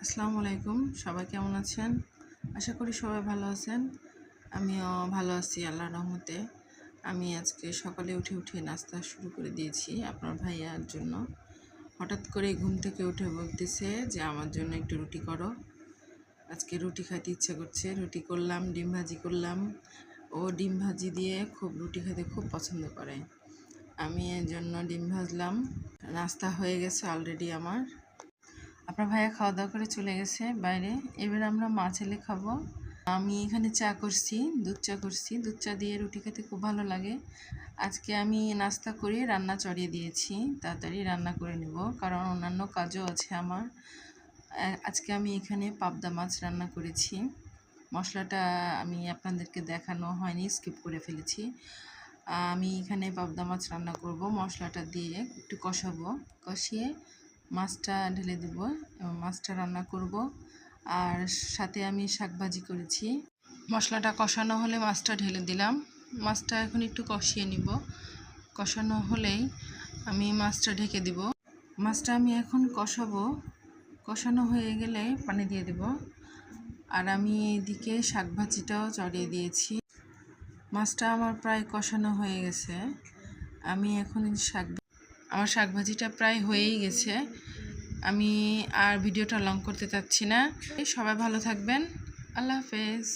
আসসালামু আলাইকুম। সবাই কেমন আছেন? আশা করি সবাই ভালো আছেন। আমিও ভালো আছি আল্লাহর রহমতে। আমি আজকে সকালে উঠে নাস্তা শুরু করে দিয়েছি আপনার ভাইয়ার জন্য। হঠাৎ করে ঘুম থেকে উঠে বলতেছে যে আমার জন্য একটু রুটি করো। আজকে রুটি খাইতে ইচ্ছে করছে। রুটি করলাম, ডিম ভাজি করলাম। ও ডিম ভাজি দিয়ে রুটি খেতে খুব পছন্দ করে। আমি এর জন্য ডিম ভাজলাম। নাস্তা হয়ে গেছে অলরেডি আমার। আপনার ভাইয়া খাওয়া দাওয়া করে চলে গেছে বাইরে। এবার আমরা মা ছেলে খাবো। আমি এখানে চা করছি, দুধ চা করছি। দুধ চা দিয়ে রুটি খেতে খুব ভালো লাগে। আজকে আমি নাস্তা করে রান্না চড়িয়ে দিয়েছি, তাড়াতাড়ি রান্না করে নেব, কারণ অন্যান্য কাজও আছে আমার। আজকে আমি এখানে পাবদা মাছ রান্না করেছি। মশলাটা আমি আপনাদেরকে দেখানো হয়নি, স্কিপ করে ফেলেছি। আমি এখানে পাবদা মাছ রান্না করব। মশলাটা দিয়ে একটু কষাবো, কষিয়ে মাছটা ঢেলে দেব এবং মাছটা রান্না করব। আর সাথে আমি শাক ভাজি করেছি। মশলাটা কষানো হলে মাছটা ঢেলে দিলাম। মাছটা এখন একটু কষিয়ে নিব। কষানো হলেই আমি মাছটা ঢেকে দিব। মাছটা আমি এখন কষাবো। কষানো হয়ে গেলে পানি দিয়ে দেব। আর আমি এদিকে শাক ভাজিটাও চড়িয়ে দিয়েছি। মাছটা আমার প্রায় কষানো হয়ে গেছে। আমি এখন আমার শাক ভাজিটা প্রায় হয়েই গেছে। আমি আর ভিডিওটা লং করতে চাচ্ছি না। সবাই ভালো থাকবেন। আল্লাহ হাফেজ।